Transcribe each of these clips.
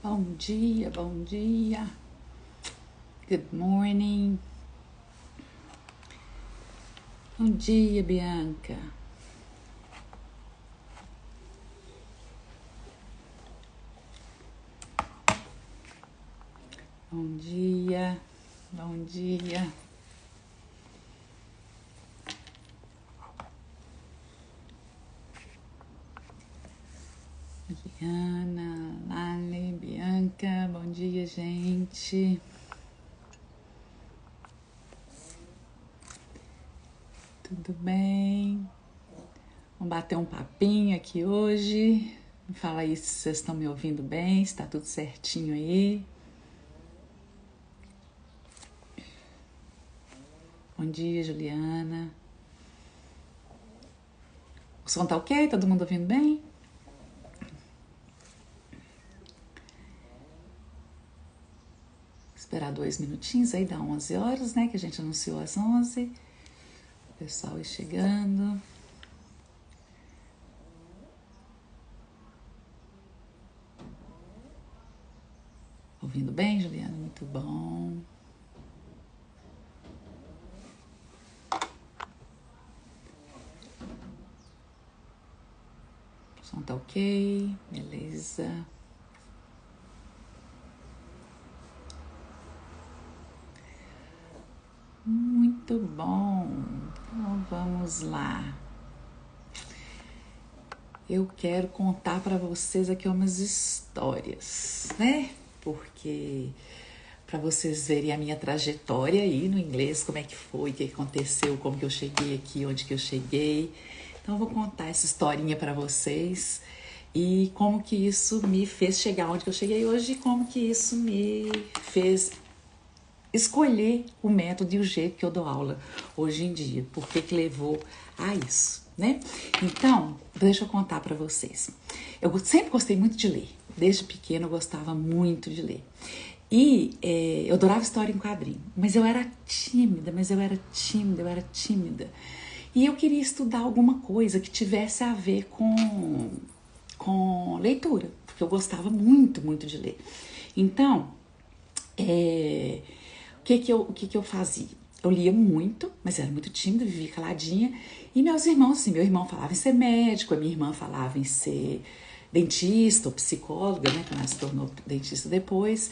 Bom dia, bom dia. Good morning. Bom dia, Bianca. Bom dia, bom dia. Diana, Lali, Bianca, bom dia, gente. Tudo bem? Vamos bater um papinho aqui hoje. Me fala aí se vocês estão me ouvindo bem, se tá tudo certinho aí. Bom dia, Juliana. O som tá ok? Todo mundo ouvindo bem? Esperar 2 minutinhos aí, dá 11 horas, né? Que a gente anunciou às 11. O pessoal aí chegando. Ouvindo bem, Juliana? Muito bom. O som tá ok, beleza. Muito bom. Então vamos lá. Eu quero contar para vocês aqui umas histórias, né? Porque para vocês verem a minha trajetória aí no inglês, como é que foi, o que aconteceu, como que eu cheguei aqui, onde que eu cheguei. Então eu vou contar essa historinha para vocês e como que isso me fez chegar onde que eu cheguei hoje e como que isso me fez escolher o método e o jeito que eu dou aula hoje em dia. Por que que levou a isso, né? Então, deixa eu contar para vocês. Eu sempre gostei muito de ler. Desde pequena eu gostava muito de ler. E eu adorava história em quadrinho. Mas eu era tímida. E eu queria estudar alguma coisa que tivesse a ver com leitura. Porque eu gostava muito, muito de ler. Então, o que que eu fazia? Eu lia muito, mas era muito tímida, vivia caladinha. E meus irmãos, assim, meu irmão falava em ser médico, a minha irmã falava em ser dentista ou psicóloga, né, que ela se tornou dentista depois.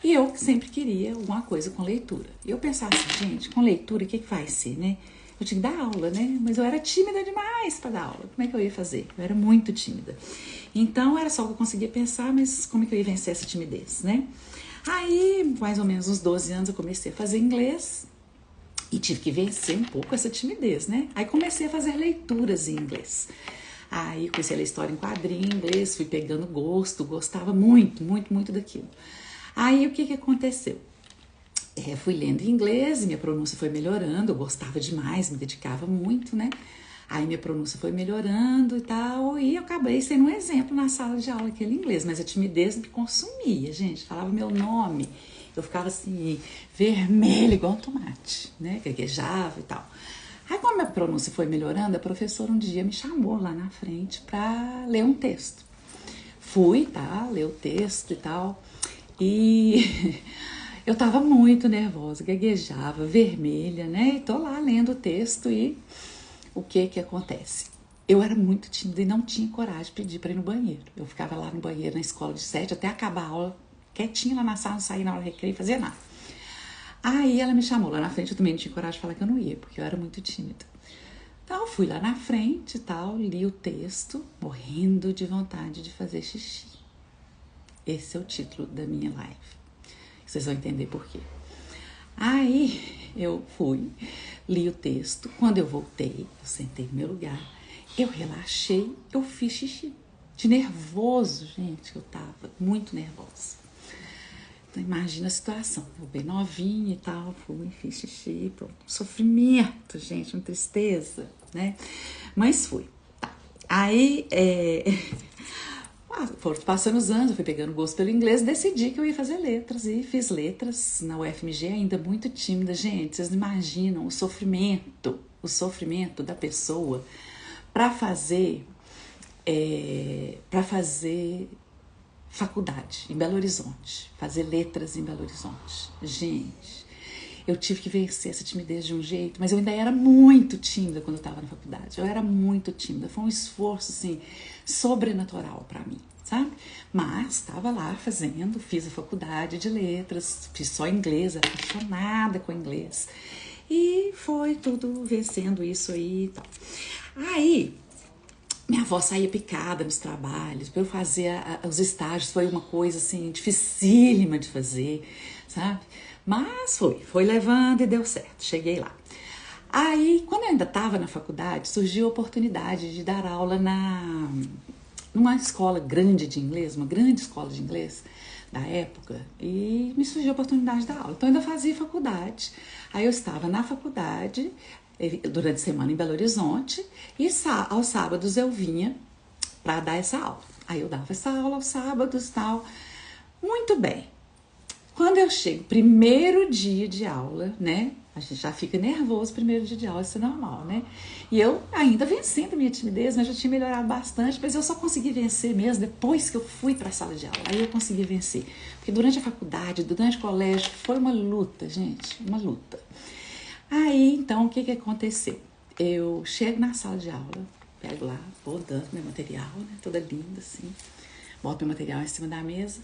E eu sempre queria alguma coisa com leitura. E eu pensava assim, gente, com leitura, o que que vai ser, né? Eu tinha que dar aula, né? Mas eu era tímida demais para dar aula. Como é que eu ia fazer? Eu era muito tímida. Então, era só o que eu conseguia pensar, mas como é que eu ia vencer essa timidez, né? Aí, mais ou menos uns 12 anos, eu comecei a fazer inglês e tive que vencer um pouco essa timidez, né? Aí comecei a fazer leituras em inglês. Aí comecei a ler história em quadrinho em inglês, fui pegando gosto, gostava muito, muito, muito daquilo. Aí o que que aconteceu? Fui lendo em inglês e minha pronúncia foi melhorando, eu gostava demais, me dedicava muito, né? Aí minha pronúncia foi melhorando e tal, e eu acabei sendo um exemplo na sala de aula aquele inglês, mas a timidez me consumia, gente, falava meu nome, eu ficava assim, vermelha igual um tomate, né, gaguejava e tal. Aí quando minha pronúncia foi melhorando, a professora um dia me chamou lá na frente pra ler um texto. Fui, tá, ler o texto e tal, e eu tava muito nervosa, gaguejava, vermelha, né, e tô lá lendo o texto e o que que acontece? Eu era muito tímida e não tinha coragem de pedir para ir no banheiro. Eu ficava lá no banheiro na escola de 7 até acabar a aula, quietinha lá na sala, não saía na hora do recreio, fazia nada. Aí ela me chamou lá na frente, eu também não tinha coragem de falar que eu não ia, porque eu era muito tímida. Então eu fui lá na frente e tal, li o texto, morrendo de vontade de fazer xixi. Esse é o título da minha live. Vocês vão entender por quê. Aí eu fui, li o texto, quando eu voltei, eu sentei no meu lugar, eu relaxei, eu fiz xixi. De nervoso, gente, eu tava muito nervosa. Então imagina a situação, eu bem novinha e tal, fui, fiz xixi, pronto. Sofrimento, gente, uma tristeza, né? Mas fui. Tá. Aí, foram passando os anos, eu fui pegando gosto pelo inglês, decidi que eu ia fazer letras e fiz letras na UFMG, ainda muito tímida. Gente, vocês não imaginam o sofrimento da pessoa para fazer faculdade em Belo Horizonte, fazer letras em Belo Horizonte. Gente, eu tive que vencer essa timidez de um jeito, mas eu ainda era muito tímida quando eu estava na faculdade. Eu era muito tímida, foi um esforço assim sobrenatural para mim, sabe? Mas estava lá fazendo, fiz a faculdade de letras, fiz só inglês, apaixonada com inglês. E foi tudo vencendo isso aí e tal. Aí, minha avó saía picada nos trabalhos, para eu fazer os estágios, foi uma coisa assim, dificílima de fazer, sabe? Mas foi levando e deu certo, cheguei lá. Aí, quando eu ainda estava na faculdade, surgiu a oportunidade de dar aula numa escola grande de inglês, uma grande escola de inglês da época, e me surgiu a oportunidade de dar aula. Então, eu ainda fazia faculdade. Aí, eu estava na faculdade, durante a semana em Belo Horizonte, e aos sábados eu vinha para dar essa aula. Aí, eu dava essa aula aos sábados e tal. Muito bem. Quando eu chego, primeiro dia de aula, né? A gente já fica nervoso primeiro dia de aula, isso é normal, né? E eu ainda vencendo a minha timidez, mas já tinha melhorado bastante, mas eu só consegui vencer mesmo depois que eu fui para a sala de aula. Aí eu consegui vencer. Porque durante a faculdade, durante o colégio, foi uma luta, gente, uma luta. Aí, então, o que aconteceu? Eu chego na sala de aula, pego lá, vou dando meu material, né? Toda linda, assim. Boto meu material em cima da mesa.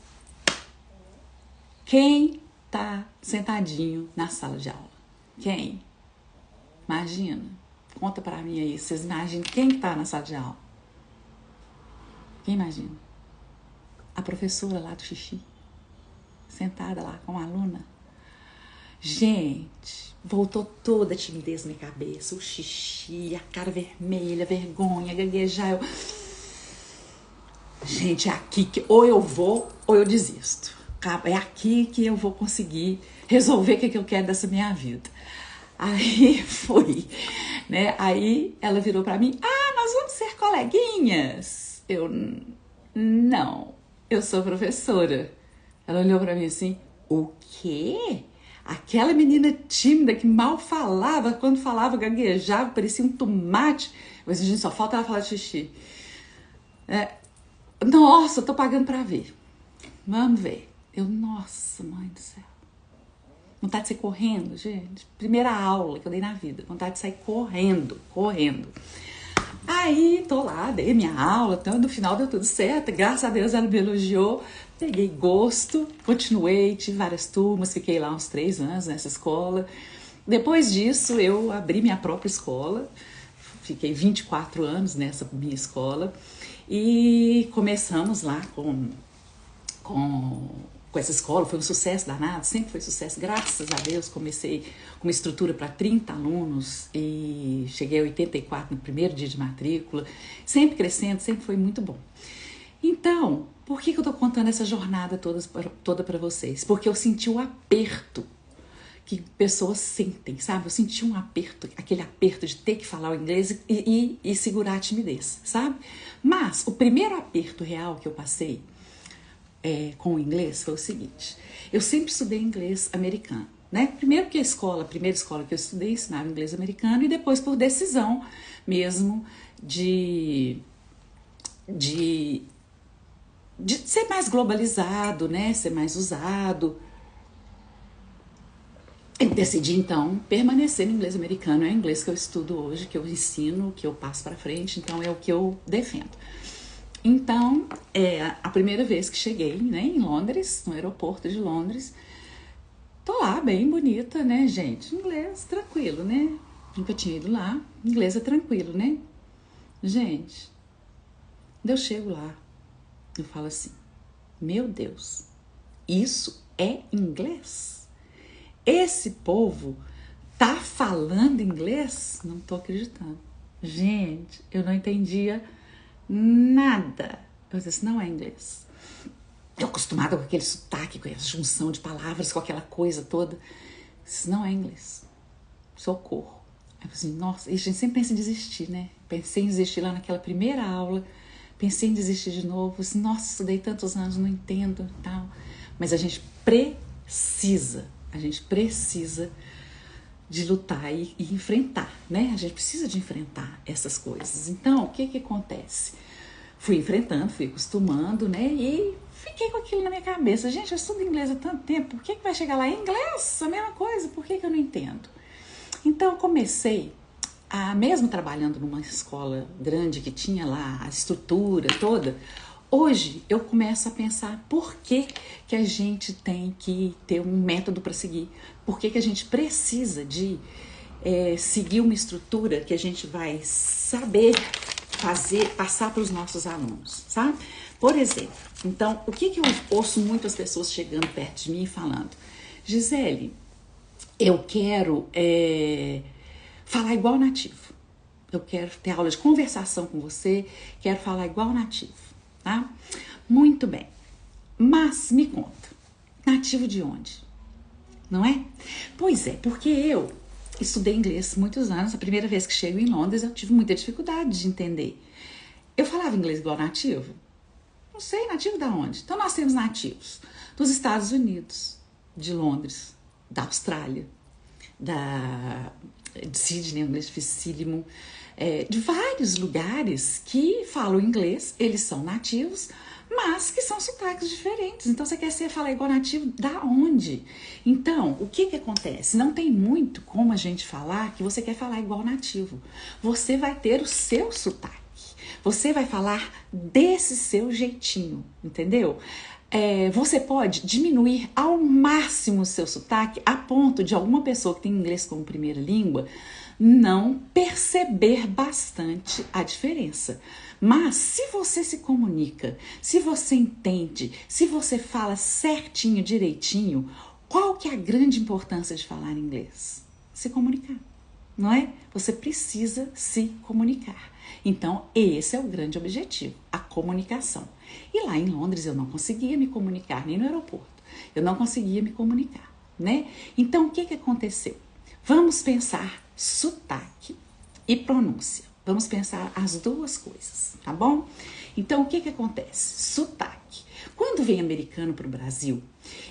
Quem tá sentadinho na sala de aula? Quem? Imagina. Conta pra mim aí. Vocês imaginam quem que tá na sala de aula? Quem imagina? A professora lá do xixi. Sentada lá com a aluna. Gente, voltou toda a timidez na minha cabeça. O xixi, a cara vermelha, vergonha, gaguejar. Gente, é aqui que ou eu vou ou eu desisto. É aqui que eu vou conseguir resolver o que eu quero dessa minha vida. Aí fui, né? Aí ela virou pra mim, nós vamos ser coleguinhas. Eu, não, eu sou professora. Ela olhou pra mim assim, o quê? Aquela menina tímida que mal falava, quando falava gaguejava, parecia um tomate. Mas a gente só falta ela falar de xixi. Nossa, eu tô pagando pra ver. Vamos ver. Eu, nossa, mãe do céu. Vontade de sair correndo, gente. Primeira aula que eu dei na vida. Vontade de sair correndo. Aí, tô lá, dei minha aula. Então, no final deu tudo certo. Graças a Deus, ela me elogiou. Peguei gosto. Continuei, tive várias turmas. Fiquei lá uns 3 anos nessa escola. Depois disso, eu abri minha própria escola. Fiquei 24 anos nessa minha escola. E começamos lá com essa escola, foi um sucesso danado, sempre foi sucesso, graças a Deus. Comecei com uma estrutura para 30 alunos e cheguei a 84 no primeiro dia de matrícula, sempre crescendo, sempre foi muito bom. Então, por que eu tô contando essa jornada toda para vocês? Porque eu senti o aperto que pessoas sentem, sabe? Eu senti um aperto, aquele aperto de ter que falar o inglês e segurar a timidez, sabe? Mas o primeiro aperto real que eu passei com o inglês foi o seguinte: eu sempre estudei inglês americano, né? Primeiro que a primeira escola que eu estudei ensinava inglês americano, e depois por decisão mesmo de ser mais globalizado, né? Ser mais usado. Eu decidi então permanecer no inglês americano. É o inglês que eu estudo hoje, que eu ensino, que eu passo para frente, então é o que eu defendo. Então, a primeira vez que cheguei, né, em Londres, no aeroporto de Londres, tô lá, bem bonita, né, gente? Inglês tranquilo, né? Nunca tinha ido lá. Inglês é tranquilo, né? Gente, quando eu chego lá, eu falo assim, meu Deus, isso é inglês? Esse povo tá falando inglês? Não tô acreditando. Gente, eu não entendia nada. Eu disse, isso não é inglês. Eu acostumada com aquele sotaque, com essa junção de palavras, com aquela coisa toda. Isso não é inglês. Socorro. Eu falei assim, nossa, e a gente sempre pensa em desistir, né? Pensei em desistir lá naquela primeira aula. Pensei em desistir de novo. Assim, nossa, estudei tantos anos, não entendo e tal. Mas a gente precisa de lutar e enfrentar, né? A gente precisa de enfrentar essas coisas. Então, o que acontece? Fui enfrentando, fui acostumando, né? E fiquei com aquilo na minha cabeça. Gente, eu estudo inglês há tanto tempo, por que vai chegar lá em inglês? A mesma coisa, por que eu não entendo? Então eu comecei mesmo trabalhando numa escola grande que tinha lá a estrutura toda, hoje eu começo a pensar por que a gente tem que ter um método para seguir, por que a gente precisa de seguir uma estrutura que a gente vai saber fazer, passar para os nossos alunos, sabe? Por exemplo, então, o que eu ouço muito as pessoas chegando perto de mim e falando: Gisele, eu quero falar igual nativo. Eu quero ter aula de conversação com você, quero falar igual nativo, tá? Muito bem. Mas me conta, nativo de onde? Não é? Pois é, porque eu estudei inglês muitos anos. A primeira vez que chego em Londres, eu tive muita dificuldade de entender. Eu falava inglês igual nativo? Não sei, nativo da onde? Então nós temos nativos dos Estados Unidos, de Londres, da Austrália, de Sydney, inglês dificílimo, de vários lugares que falam inglês, eles são nativos, mas que são sotaques diferentes. Então você quer falar igual nativo da onde? Então, o que acontece? Não tem muito como a gente falar que você quer falar igual nativo. Você vai ter o seu sotaque. Você vai falar desse seu jeitinho, entendeu? Você pode diminuir ao máximo o seu sotaque a ponto de alguma pessoa que tem inglês como primeira língua não perceber bastante a diferença. Mas se você se comunica, se você entende, se você fala certinho, direitinho, qual que é a grande importância de falar inglês? Se comunicar, não é? Você precisa se comunicar. Então, esse é o grande objetivo, a comunicação. E lá em Londres eu não conseguia me comunicar, nem no aeroporto. Eu não conseguia me comunicar, né? Então, o que aconteceu? Vamos pensar sotaque e pronúncia. Vamos pensar as duas coisas, tá bom? Então, o que acontece? Sotaque. Quando vem americano para o Brasil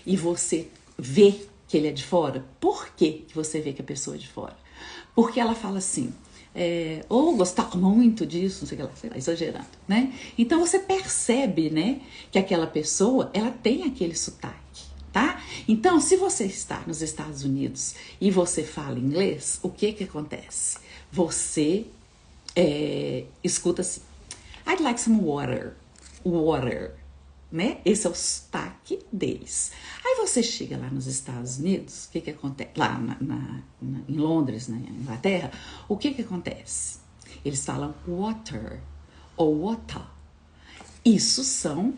e você vê que ele é de fora, por que você vê que a pessoa é de fora? Porque ela fala assim, ou gostar muito disso, não sei lá, exagerando, né? Então você percebe, né, que aquela pessoa, ela tem aquele sotaque, tá? Então, se você está nos Estados Unidos e você fala inglês, o que acontece? Você escuta assim, I'd like some water, né? Esse é o sotaque deles. Aí você chega lá nos Estados Unidos, o que acontece? Lá em Londres, na Inglaterra, o que acontece? Eles falam water ou water. Isso são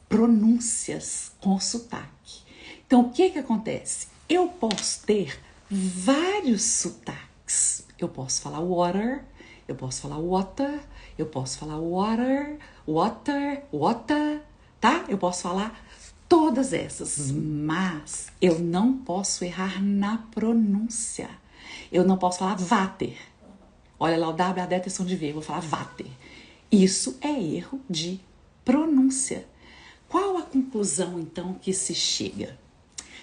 pronúncias com sotaque. Então, o que acontece? Eu posso ter vários sotaques. Eu posso falar water, eu posso falar water, eu posso falar water, tá? Eu posso falar todas essas, mas eu não posso errar na pronúncia. Eu não posso falar water. Olha lá o W, a D, a de V, eu vou falar water. Isso é erro de pronúncia. Qual a conclusão, então, que se chega?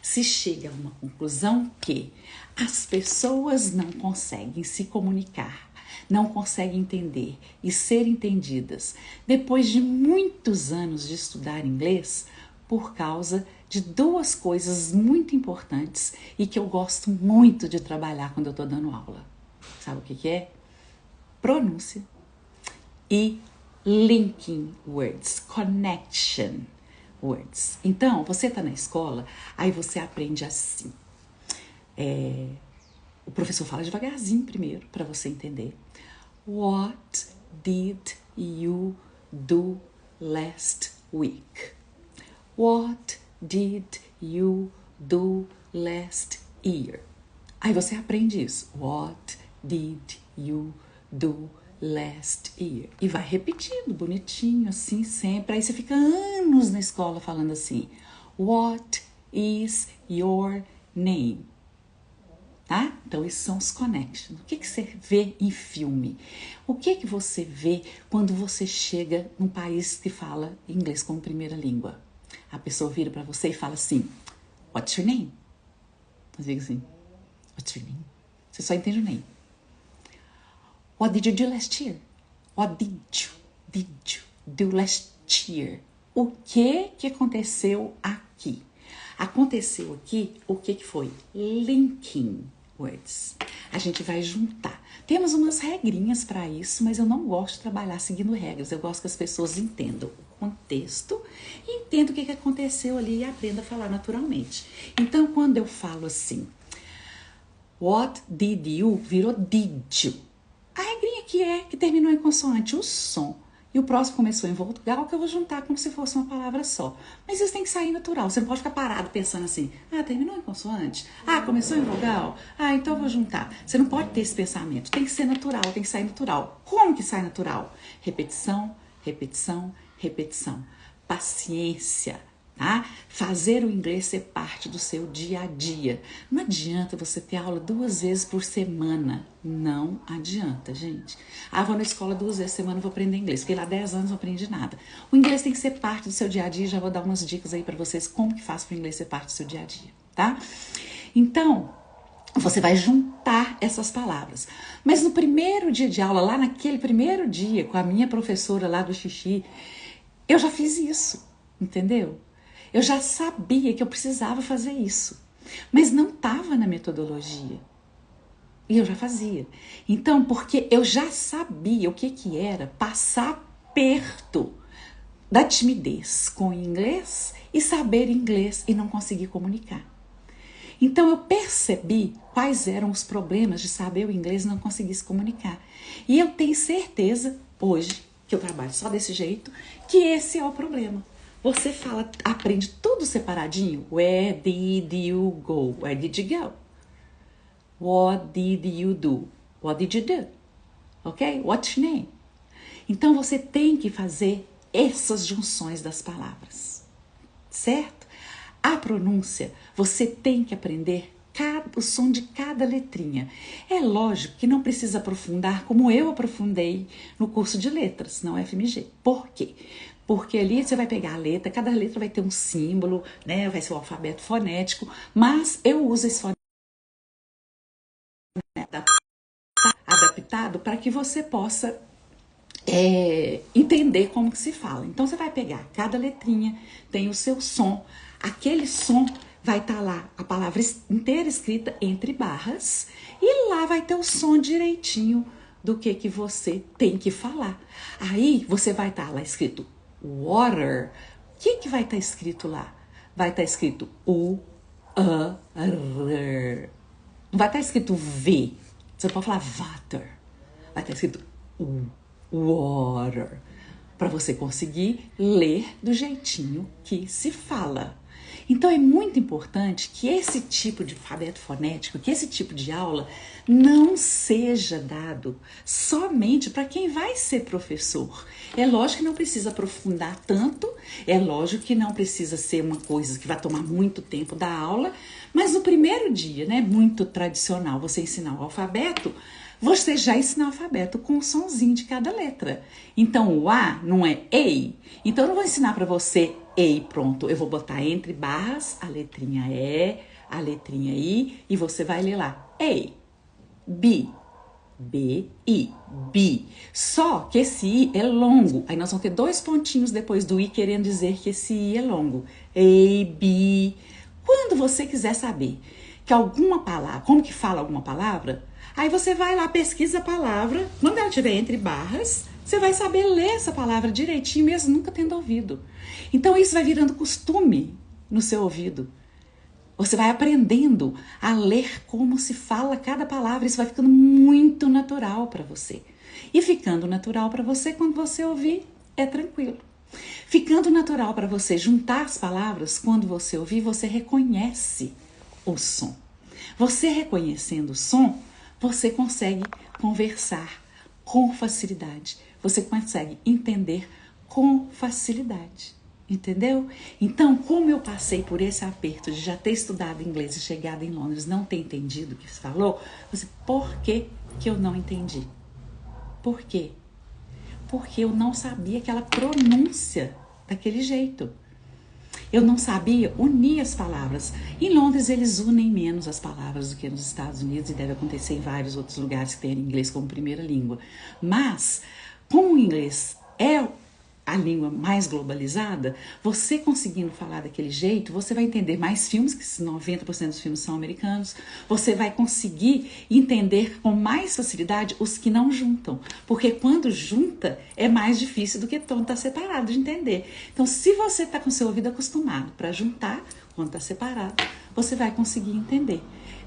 Se chega a uma conclusão que as pessoas não conseguem se comunicar, não conseguem entender e ser entendidas depois de muitos anos de estudar inglês por causa de duas coisas muito importantes e que eu gosto muito de trabalhar quando eu estou dando aula. Sabe o que é? Pronúncia e linking words, connection words. Então, você está na escola, aí você aprende assim. O professor fala devagarzinho primeiro, para você entender. What did you do last week? What did you do last year? Aí você aprende isso. What did you do last year? E vai repetindo, bonitinho, assim, sempre. Aí você fica anos na escola falando assim. What is your name? Tá? Então, esses são os connections. O que você vê em filme? O que você vê quando você chega num país que fala inglês como primeira língua? A pessoa vira para você e fala assim, what's your name? Você diga assim, what's your name? Você só entende o name. What did you do last year? What did you do last year? o que aconteceu aqui? Aconteceu aqui, o que foi? Linking words. A gente vai juntar. Temos umas regrinhas para isso, mas eu não gosto de trabalhar seguindo regras. Eu gosto que as pessoas entendam o contexto e entendam o que aconteceu ali e aprendam a falar naturalmente. Então, quando eu falo assim, what did you virou did you. A regrinha aqui é que terminou em consoante o som. E o próximo começou em vogal, que eu vou juntar como se fosse uma palavra só. Mas isso tem que sair natural. Você não pode ficar parado pensando assim, terminou em consoante? Começou em vogal? Então eu vou juntar. Você não pode ter esse pensamento. Tem que ser natural, tem que sair natural. Como que sai natural? Repetição, repetição, repetição. Paciência. Tá? Fazer o inglês ser parte do seu dia a dia. Não adianta você ter aula 2 vezes por semana. Não adianta, gente. Vou na escola 2 vezes por semana, vou aprender inglês. Fiquei lá 10 anos, não aprendi nada. O inglês tem que ser parte do seu dia a dia. Já vou dar umas dicas aí para vocês como que faz para o inglês ser parte do seu dia a dia, tá? Então, você vai juntar essas palavras. Mas no primeiro dia de aula, lá naquele primeiro dia, com a minha professora lá do xixi, eu já fiz isso, entendeu? Eu já sabia que eu precisava fazer isso, mas não estava na metodologia. E eu já fazia. Então, porque eu já sabia o que era passar perto da timidez com o inglês e saber inglês e não conseguir comunicar. Então, eu percebi quais eram os problemas de saber o inglês e não conseguir se comunicar. E eu tenho certeza, hoje, que eu trabalho só desse jeito, que esse é o problema. Você aprende tudo separadinho. Where did you go? Where did you go? What did you do? What did you do? Ok? What's your name? Então, você tem que fazer essas junções das palavras. Certo? A pronúncia, você tem que aprender o som de cada letrinha. É lógico que não precisa aprofundar como eu aprofundei no curso de letras, na UFMG. Por quê? Porque ali você vai pegar a letra, cada letra vai ter um símbolo, né? Vai ser o alfabeto fonético, mas eu uso esse fonético adaptado para que você possa entender como que se fala. Então você vai pegar cada letrinha, tem o seu som, aquele som vai estar lá a palavra inteira escrita entre barras e lá vai ter o som direitinho do que você tem que falar. Aí você vai estar lá escrito water. O que vai estar escrito lá? Vai estar escrito R. Não vai estar escrito V. Você pode falar water. Vai estar escrito water. Para você conseguir ler do jeitinho que se fala. Então é muito importante que esse tipo de alfabeto fonético, que esse tipo de aula não seja dado somente para quem vai ser professor. É lógico que não precisa aprofundar tanto, é lógico que não precisa ser uma coisa que vai tomar muito tempo da aula, mas no primeiro dia, né, muito tradicional, você ensinar o alfabeto, você já ensina o alfabeto com o sonzinho de cada letra. Então o A não é EI, então eu não vou ensinar para você EI, pronto, eu vou botar entre barras a letrinha E, a letrinha I e você vai ler lá, EI, B, B, I, B. Só que esse I é longo, aí nós vamos ter 2 pontinhos depois do I querendo dizer que esse I é longo, A, B. Quando você quiser saber que alguma palavra, como que fala alguma palavra, aí você vai lá, pesquisa a palavra, quando ela estiver entre barras, você vai saber ler essa palavra direitinho, mesmo nunca tendo ouvido. Então isso vai virando costume no seu ouvido. Você vai aprendendo a ler como se fala cada palavra, isso vai ficando muito natural para você. E ficando natural para você, quando você ouvir, é tranquilo. Ficando natural para você juntar as palavras, quando você ouvir, você reconhece o som. Você reconhecendo o som, você consegue conversar com facilidade. Você consegue entender com facilidade. Entendeu? Então, como eu passei por esse aperto de já ter estudado inglês e chegado em Londres, não ter entendido o que se falou, por que eu não entendi? Por quê? Porque eu não sabia aquela pronúncia daquele jeito. Eu não sabia unir as palavras. Em Londres, eles unem menos as palavras do que nos Estados Unidos e deve acontecer em vários outros lugares que têm inglês como primeira língua. Mas, como o inglês é a língua mais globalizada, você conseguindo falar daquele jeito, você vai entender mais filmes, que 90% dos filmes são americanos, você vai conseguir entender com mais facilidade os que não juntam, porque quando junta é mais difícil do que quando está separado de entender. Então, se você está com seu ouvido acostumado para juntar, quando está separado, você vai conseguir entender.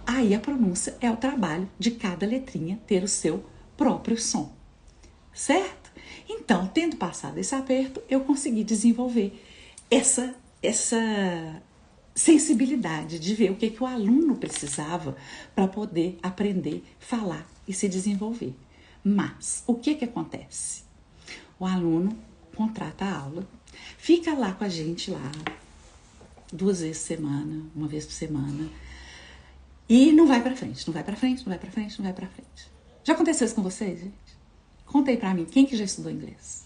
Aí a pronúncia é o trabalho de cada letrinha ter o seu próprio som, certo? Então, tendo passado esse aperto, eu consegui desenvolver essa sensibilidade de ver o que o aluno precisava para poder aprender, falar e se desenvolver. Mas, o que acontece? O aluno contrata a aula, fica lá com a gente lá 2 vezes por semana, 1 vez por semana, e não vai para frente, não vai para frente, não vai para frente, não vai para frente. Já aconteceu isso com vocês, gente? Conta aí pra mim, quem que já estudou inglês?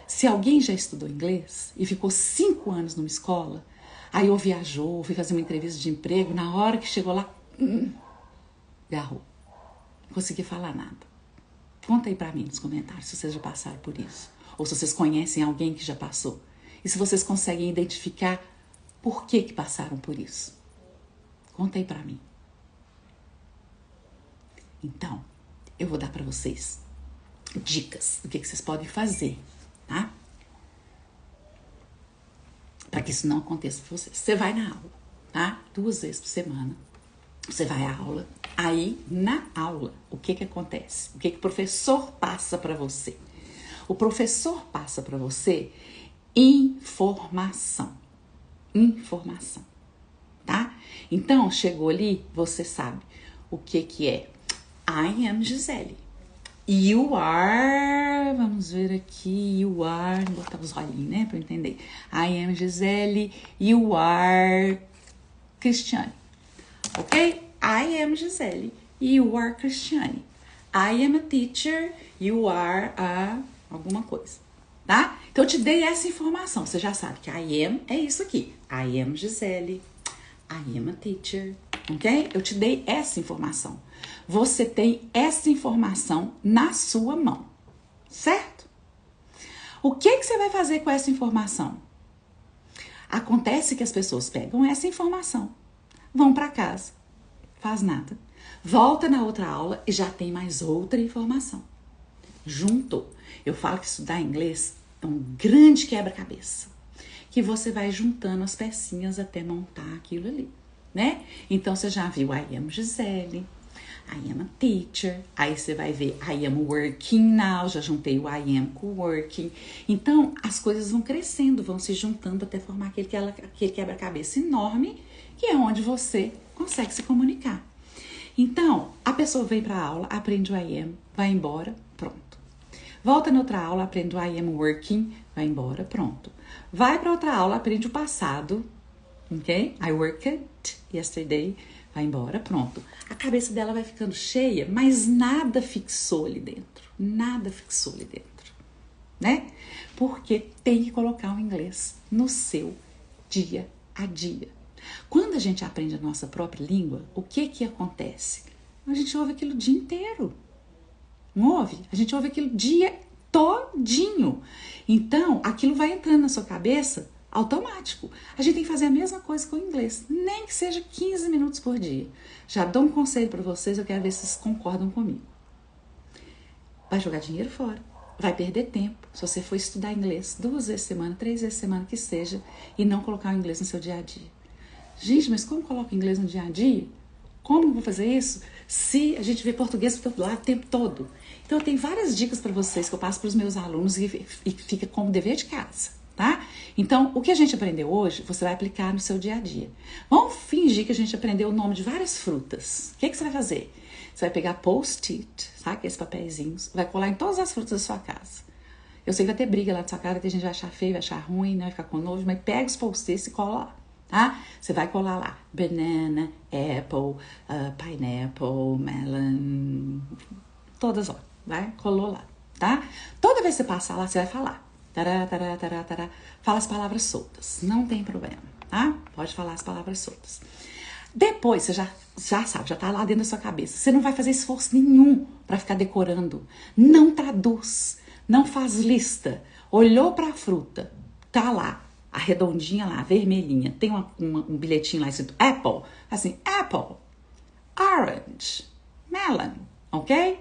Se alguém já estudou inglês e ficou 5 anos numa escola, aí ou viajou, foi fazer uma entrevista de emprego, na hora que chegou lá, garrou. Não conseguia falar nada. Conta aí pra mim nos comentários se vocês já passaram por isso. Ou se vocês conhecem alguém que já passou. E se vocês conseguem identificar por que passaram por isso. Conta aí pra mim. Então, eu vou dar pra vocês dicas do que vocês podem fazer, tá? Para que isso não aconteça com vocês. Você vai na aula, tá? 2 vezes por semana. Você vai à aula. Aí, na aula, o que acontece? O que o professor passa para você? O professor passa para você informação. Informação, tá? Então, chegou ali, você sabe o que é. I am Gisele. You are, vamos ver aqui, you are, vou botar os olhinhos, né, para eu entender. I am Gisele, you are Cristiane, ok? I am Gisele, you are Cristiane. I am a teacher, you are a alguma coisa, tá? Então eu te dei essa informação, você já sabe que I am é isso aqui. I am Gisele, I am a teacher, ok? Eu te dei essa informação. Você tem essa informação na sua mão, certo? O que você vai fazer com essa informação? Acontece que as pessoas pegam essa informação, vão para casa, faz nada, volta na outra aula e já tem mais outra informação. Juntou. Eu falo que estudar inglês é um grande quebra-cabeça, que você vai juntando as pecinhas até montar aquilo ali, né? Então, você já viu I am Gisele, I am a teacher, aí você vai ver I am working now, já juntei o I am com working. Então, as coisas vão crescendo, vão se juntando até formar aquele quebra-cabeça enorme, que é onde você consegue se comunicar. Então, a pessoa vem para a aula, aprende o I am, vai embora, pronto. Volta na outra aula, aprende o I am working, vai embora, pronto. Vai para outra aula, aprende o passado, ok? I worked yesterday, vai embora, pronto. A cabeça dela vai ficando cheia, mas nada fixou ali dentro. Nada fixou ali dentro, né? Porque tem que colocar o inglês no seu dia a dia. Quando a gente aprende a nossa própria língua, o que acontece? A gente ouve aquilo o dia inteiro. Não ouve? A gente ouve aquilo o dia todinho. Então, aquilo vai entrando na sua cabeça automático. A gente tem que fazer a mesma coisa com o inglês, nem que seja 15 minutos por dia. Já dou um conselho para vocês, eu quero ver se vocês concordam comigo. Vai jogar dinheiro fora, vai perder tempo se você for estudar inglês 2 vezes por semana, 3 vezes por semana que seja, e não colocar o inglês no seu dia a dia. Gente, mas como coloca o inglês no dia a dia? Como eu vou fazer isso se a gente vê português lá o tempo todo? Então eu tenho várias dicas para vocês que eu passo para os meus alunos e fica como dever de casa. Tá? Então, o que a gente aprendeu hoje, você vai aplicar no seu dia a dia. Vamos fingir que a gente aprendeu o nome de várias frutas. O que você vai fazer? Você vai pegar post-it, sabe? Aqueles papeizinhos, vai colar em todas as frutas da sua casa. Eu sei que vai ter briga lá na sua casa, que a gente vai achar feio, vai achar ruim, né? Vai ficar com nojo, mas pega os post-its e cola lá, tá? Você vai colar lá, banana, apple, pineapple, melon, todas, ó, vai, colou lá, tá? Toda vez que você passar lá, você vai falar. Tará, tará, tará, tará. Fala as palavras soltas, não tem problema, tá? Pode falar as palavras soltas. Depois, você já sabe, já tá lá dentro da sua cabeça. Você não vai fazer esforço nenhum para ficar decorando. Não traduz. não faz lista, olhou para a fruta, tá lá, a redondinha lá, vermelhinha, tem um bilhetinho lá escrito apple, assim, apple, orange, melon, ok?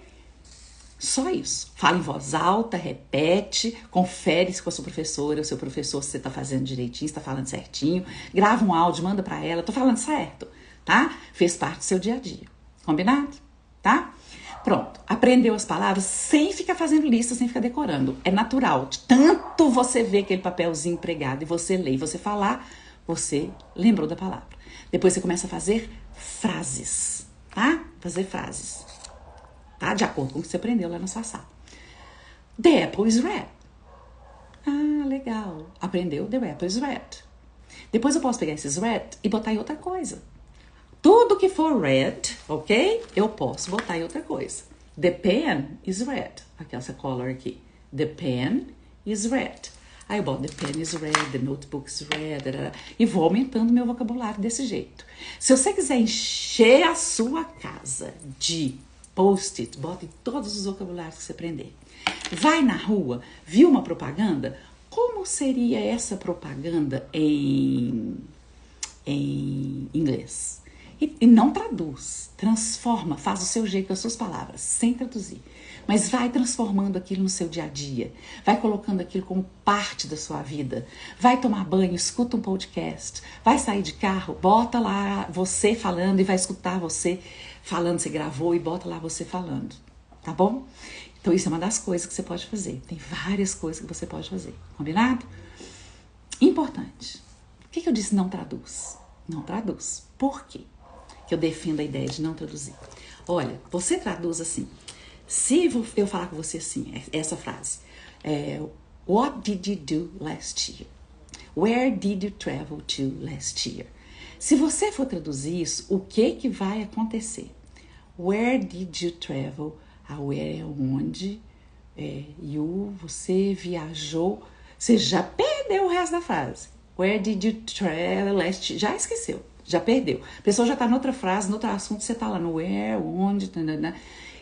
Só isso. Fala em voz alta, repete, confere se com a sua professora, o seu professor, se você tá fazendo direitinho, se tá falando certinho, grava um áudio, manda para ela, tô falando certo, tá? Fez parte do seu dia a dia, combinado? Tá? Pronto, aprendeu as palavras sem ficar fazendo lista, sem ficar decorando. É natural, de tanto você ver aquele papelzinho pregado e você ler e você falar, você lembrou da palavra. Depois você começa a fazer frases, tá? Fazer frases, tá? De acordo com o que você aprendeu lá na sua sala. The apple is red. Ah, legal. Aprendeu, the apple is red. Depois eu posso pegar esses red e botar em outra coisa. Tudo que for red, ok? Eu posso botar em outra coisa. The pen is red. Aqui, essa color aqui. The pen is red. Aí eu boto the pen is red, the notebook is red, e vou aumentando meu vocabulário desse jeito. Se você quiser encher a sua casa de post-it, bote todos os vocabulários que você aprender. Vai na rua, viu uma propaganda? Como seria essa propaganda em inglês? E não traduz, transforma, faz o seu jeito com as suas palavras, sem traduzir. Mas vai transformando aquilo no seu dia a dia, vai colocando aquilo como parte da sua vida. Vai tomar banho, escuta um podcast, vai sair de carro, bota lá você falando e vai escutar você falando, você gravou e bota lá você falando, tá bom? Então isso é uma das coisas que você pode fazer. Tem várias coisas que você pode fazer, combinado? Importante. Por que eu disse não traduz? Não traduz. Por quê que eu defendo a ideia de não traduzir? Olha, você traduz assim. Se eu falar com você assim, essa frase. What did you do last year? Where did you travel to last year? Se você for traduzir isso, o que vai acontecer? Where did you travel? Where é onde? Você viajou. Você já perdeu o resto da frase. Where did you travel last year? Já esqueceu. Já perdeu. A pessoa já está noutra frase, noutro assunto, você está lá no where, onde, tanana.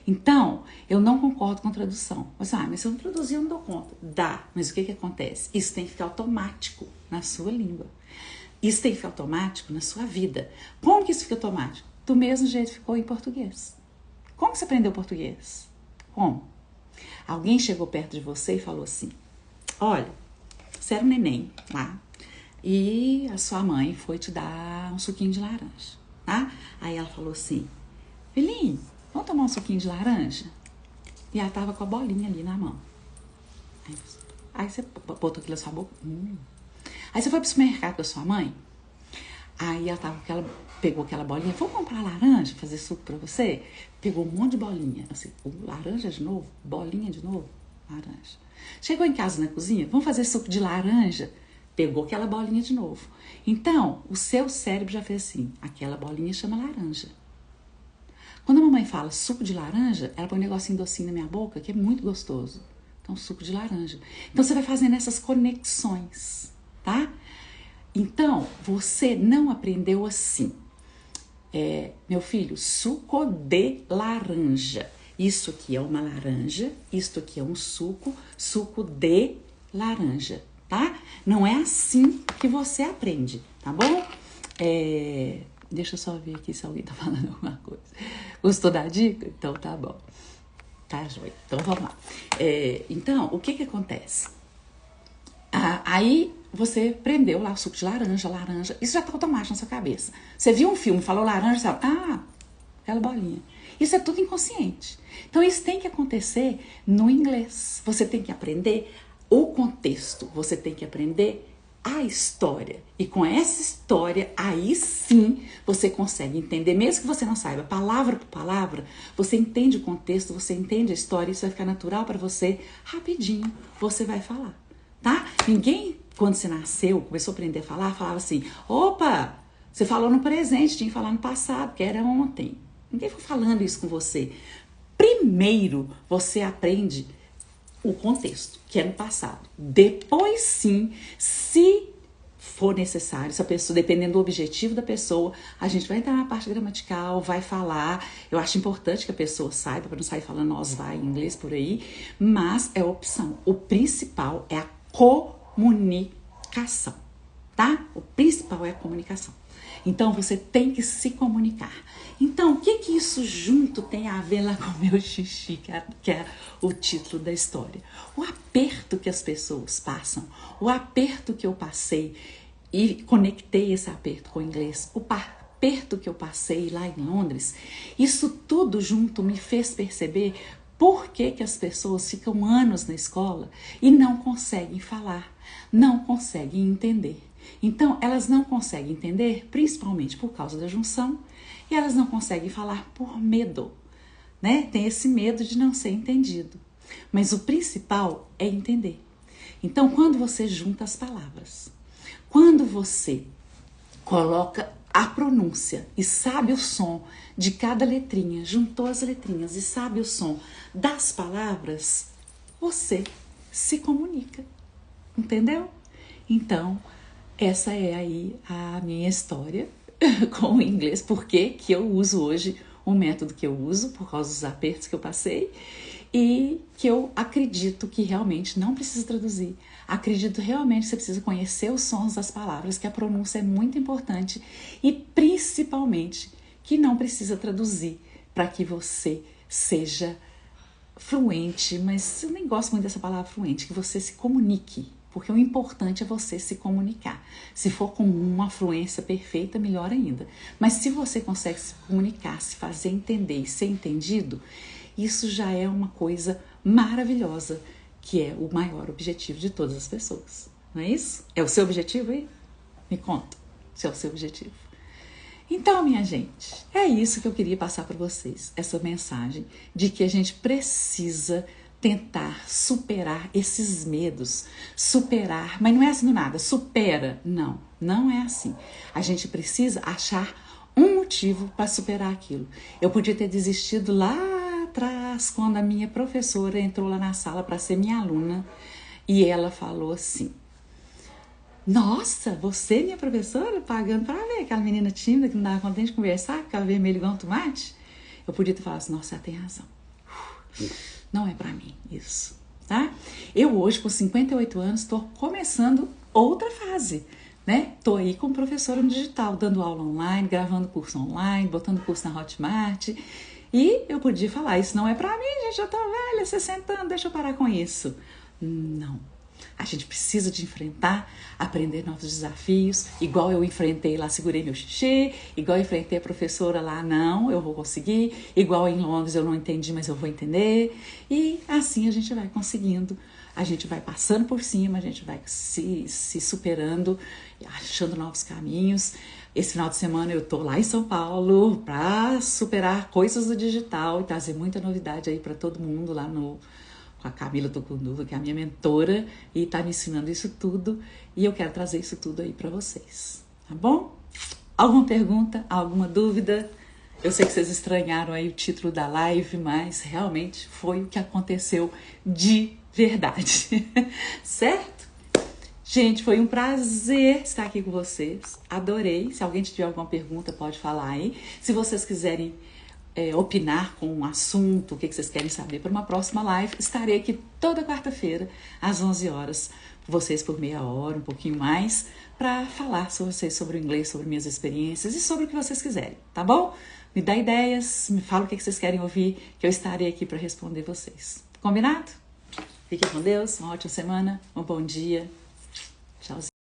Então, eu não concordo com a tradução. Mas se eu não traduzir, eu não dou conta. Dá, mas o que acontece? Isso tem que ficar automático na sua língua. Isso tem que ficar automático na sua vida. Como que isso fica automático? Do mesmo jeito que ficou em português. Como que você aprendeu português? Como? Alguém chegou perto de você e falou assim, olha, você era um neném lá, e a sua mãe foi te dar um suquinho de laranja, tá? Aí ela falou assim, filhinho, vamos tomar um suquinho de laranja? E ela tava com a bolinha ali na mão. Aí você botou aquilo na sua boca. Aí você foi pro supermercado com a sua mãe, aí ela tava pegou aquela bolinha, vou comprar laranja, fazer suco pra você? Pegou um monte de bolinha, assim, laranja de novo, bolinha de novo, laranja. Chegou em casa na cozinha, vamos fazer suco de laranja? Pegou aquela bolinha de novo. Então, o seu cérebro já fez assim, aquela bolinha chama laranja. Quando a mamãe fala suco de laranja, ela põe um negocinho docinho na minha boca, que é muito gostoso. Então, suco de laranja. Então, você vai fazendo essas conexões, tá? Então, você não aprendeu assim. Meu filho, suco de laranja. Isso aqui é uma laranja, isto aqui é um suco de laranja, tá? Não é assim que você aprende, tá bom? Deixa eu só ver aqui se alguém tá falando alguma coisa. Gostou da dica? Então tá bom. Tá, joia. Então vamos lá. Então, o que acontece? Aí você prendeu lá o suco de laranja, isso já tá automático na sua cabeça. Você viu um filme, falou laranja, você fala, aquela bolinha. Isso é tudo inconsciente. Então isso tem que acontecer no inglês. Você tem que aprender o contexto, você tem que aprender a história. E com essa história, aí sim você consegue entender, mesmo que você não saiba palavra por palavra, você entende o contexto, você entende a história, isso vai ficar natural para você, rapidinho você vai falar. Tá? Ninguém, quando você nasceu, começou a aprender a falar, falava assim, opa, você falou no presente, tinha que falar no passado, que era ontem. Ninguém foi falando isso com você. Primeiro, você aprende o contexto, que é no passado. Depois, sim, se for necessário, se a pessoa, dependendo do objetivo da pessoa, a gente vai entrar na parte gramatical, vai falar. Eu acho importante que a pessoa saiba, para não sair falando nós vai em inglês por aí, mas é opção. O principal é a comunicação, tá? O principal é a comunicação. Então, você tem que se comunicar. Então, o que isso junto tem a ver lá com o meu xixi, que é o título da história? O aperto que as pessoas passam, o aperto que eu passei e conectei esse aperto com o inglês, o aperto que eu passei lá em Londres, isso tudo junto me fez perceber por que as pessoas ficam anos na escola e não conseguem falar, não conseguem entender. Então, elas não conseguem entender, principalmente por causa da junção, e elas não conseguem falar por medo, né? Tem esse medo de não ser entendido. Mas o principal é entender. Então, quando você junta as palavras, quando você coloca a pronúncia e sabe o som de cada letrinha, juntou as letrinhas e sabe o som das palavras, você se comunica, entendeu? Então, essa é aí a minha história com o inglês, porque eu uso hoje o método que eu uso, por causa dos apertos que eu passei, e que eu acredito que realmente não precisa traduzir. Acredito realmente que você precisa conhecer os sons das palavras, que a pronúncia é muito importante, e principalmente que não precisa traduzir para que você seja fluente, mas eu nem gosto muito dessa palavra fluente, que você se comunique. Porque o importante é você se comunicar. Se for com uma fluência perfeita, melhor ainda. Mas se você consegue se comunicar, se fazer entender e ser entendido, isso já é uma coisa maravilhosa, que é o maior objetivo de todas as pessoas. Não é isso? É o seu objetivo aí? Me conta se é o seu objetivo. Então, minha gente, é isso que eu queria passar para vocês. Essa mensagem de que a gente precisa tentar superar esses medos, superar, mas não é assim do nada, supera, não é assim. A gente precisa achar um motivo para superar aquilo. Eu podia ter desistido lá atrás, quando a minha professora entrou lá na sala para ser minha aluna, e ela falou assim: nossa, você, minha professora, pagando para ver aquela menina tímida que não dava conta de conversar, ficava vermelho igual um tomate? Eu podia ter falado assim: nossa, ela tem razão. Não é pra mim isso, tá? Eu hoje, com 58 anos, estou começando outra fase, né? Tô aí como professora no digital, dando aula online, gravando curso online, botando curso na Hotmart. E eu podia falar: isso não é pra mim, gente, eu tô velha, 60 anos, deixa eu parar com isso. Não. A gente precisa de enfrentar, aprender novos desafios, igual eu enfrentei lá, segurei meu xixi, igual eu enfrentei a professora lá, não, eu vou conseguir, igual em Londres eu não entendi, mas eu vou entender, e assim a gente vai conseguindo, a gente vai passando por cima, a gente vai se superando, achando novos caminhos. Esse final de semana eu tô lá em São Paulo para superar coisas do digital e trazer muita novidade aí para todo mundo lá com a Camila Tucunduva, que é a minha mentora, e tá me ensinando isso tudo, e eu quero trazer isso tudo aí para vocês, tá bom? Alguma pergunta, alguma dúvida? Eu sei que vocês estranharam aí o título da live, mas realmente foi o que aconteceu de verdade, certo? Gente, foi um prazer estar aqui com vocês, adorei. Se alguém tiver alguma pergunta, pode falar aí. Se vocês quiserem opinar com um assunto, o que vocês querem saber para uma próxima live, estarei aqui toda quarta-feira, às 11 horas, vocês por meia hora, um pouquinho mais, para falar sobre vocês, sobre o inglês, sobre minhas experiências e sobre o que vocês quiserem, tá bom? Me dá ideias, me fala o que vocês querem ouvir, que eu estarei aqui para responder vocês. Combinado? Fiquem com Deus, uma ótima semana, um bom dia. Tchauzinho.